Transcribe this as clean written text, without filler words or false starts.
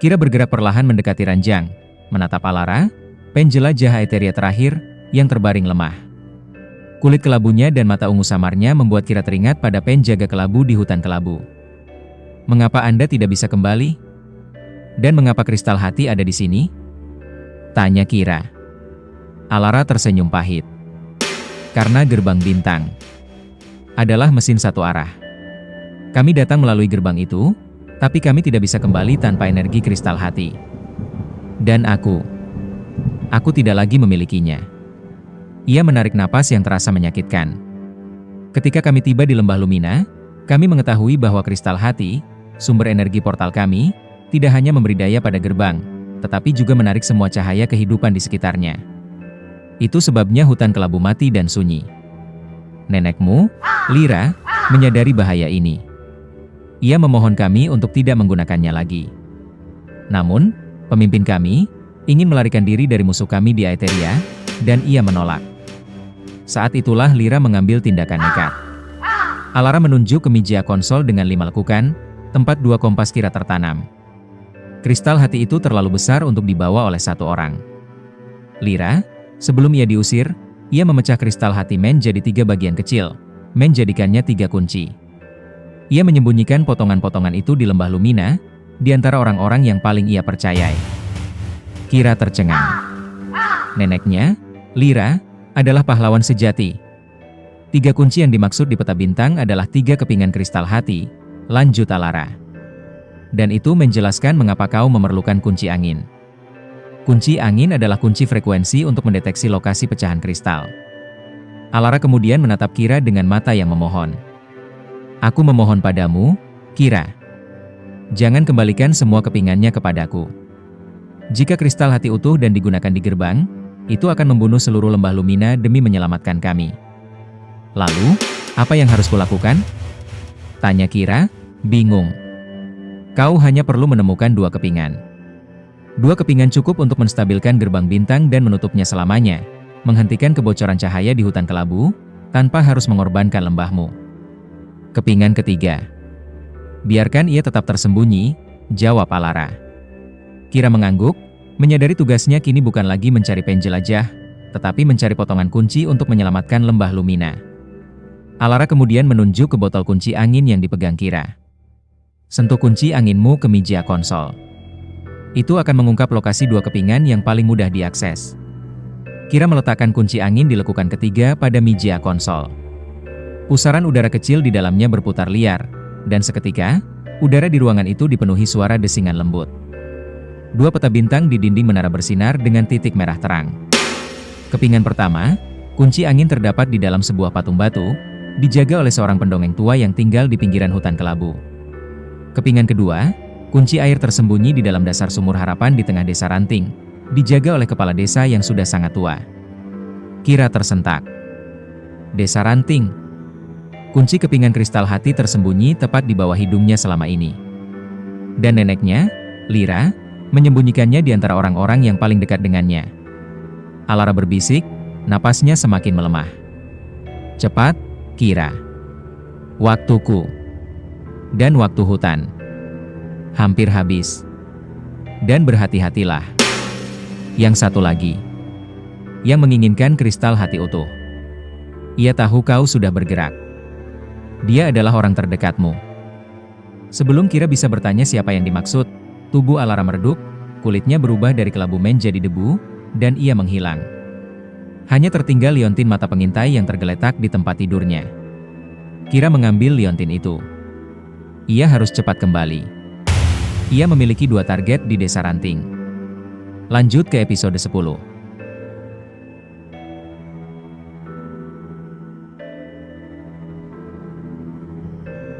Kira bergerak perlahan mendekati ranjang, menatap Alara, penjelajah Aetheria terakhir, yang terbaring lemah. Kulit kelabunya dan mata ungu samarnya membuat Kira teringat pada penjaga kelabu di hutan kelabu. "Mengapa Anda tidak bisa kembali? Dan mengapa kristal hati ada di sini?" tanya Kira. Alara tersenyum pahit. "Karena gerbang bintang adalah mesin satu arah. Kami datang melalui gerbang itu, tapi kami tidak bisa kembali tanpa energi kristal hati. Dan aku tidak lagi memilikinya." Ia menarik napas yang terasa menyakitkan. "Ketika kami tiba di lembah Lumina, kami mengetahui bahwa kristal hati, sumber energi portal kami, tidak hanya memberi daya pada gerbang, tetapi juga menarik semua cahaya kehidupan di sekitarnya. Itu sebabnya hutan kelabu mati dan sunyi. Nenekmu, Lyra, menyadari bahaya ini. Ia memohon kami untuk tidak menggunakannya lagi. Namun, pemimpin kami ingin melarikan diri dari musuh kami di Aetheria, dan ia menolak. Saat itulah Lyra mengambil tindakan nekat." Alara menunjuk ke meja konsol dengan 5 lekukan, tempat 2 kompas Kira tertanam. Kristal hati itu terlalu besar untuk dibawa oleh satu orang. Lyra, sebelum ia diusir, ia memecah kristal hati menjadi 3 bagian kecil, menjadikannya 3 kunci. Ia menyembunyikan potongan-potongan itu di lembah Lumina, di antara orang-orang yang paling ia percayai. Kira tercengang. Neneknya, Lyra, adalah pahlawan sejati. 3 kunci yang dimaksud di peta bintang adalah 3 kepingan kristal hati, lanjut Alara. Dan itu menjelaskan mengapa kau memerlukan kunci angin. Kunci angin adalah kunci frekuensi untuk mendeteksi lokasi pecahan kristal. Alara kemudian menatap Kira dengan mata yang memohon. "Aku memohon padamu, Kira. Jangan kembalikan semua kepingannya kepadaku. Jika kristal hati utuh dan digunakan di gerbang, itu akan membunuh seluruh lembah Lumina demi menyelamatkan kami." "Lalu, apa yang harus kulakukan?" tanya Kira, bingung. "Kau hanya perlu menemukan 2 kepingan. 2 kepingan cukup untuk menstabilkan gerbang bintang dan menutupnya selamanya, menghentikan kebocoran cahaya di hutan kelabu, tanpa harus mengorbankan lembahmu. Kepingan ketiga, biarkan ia tetap tersembunyi," jawab Alara. Kira mengangguk, menyadari tugasnya kini bukan lagi mencari penjelajah, tetapi mencari potongan kunci untuk menyelamatkan lembah Lumina. Alara kemudian menunjuk ke botol kunci angin yang dipegang Kira. "Sentuh kunci anginmu ke meja konsol. Itu akan mengungkap lokasi 2 kepingan yang paling mudah diakses." Kira meletakkan kunci angin di lekukan ketiga pada meja konsol. Pusaran udara kecil di dalamnya berputar liar, dan seketika, udara di ruangan itu dipenuhi suara desingan lembut. 2 peta bintang di dinding menara bersinar dengan titik merah terang. Kepingan pertama, kunci angin terdapat di dalam sebuah patung batu, dijaga oleh seorang pendongeng tua yang tinggal di pinggiran hutan kelabu. Kepingan kedua, kunci air tersembunyi di dalam dasar sumur harapan di tengah desa Ranting, dijaga oleh kepala desa yang sudah sangat tua. Kira tersentak. Desa Ranting. Kunci kepingan kristal hati tersembunyi tepat di bawah hidungnya selama ini. Dan neneknya, Lyra, menyembunyikannya di antara orang-orang yang paling dekat dengannya. Alara berbisik, napasnya semakin melemah. "Cepat, Kira. Waktuku dan waktu hutan hampir habis. Dan berhati-hatilah. Yang satu lagi, yang menginginkan kristal hati utuh. Ia tahu kau sudah bergerak. Dia adalah orang terdekatmu." Sebelum Kira bisa bertanya siapa yang dimaksud, tubuh Alara meredup, kulitnya berubah dari kelabu menjadi debu, dan ia menghilang. Hanya tertinggal liontin mata pengintai yang tergeletak di tempat tidurnya. Kira mengambil liontin itu. Ia harus cepat kembali. Ia memiliki 2 target di desa Ranting. Lanjut ke episode 10.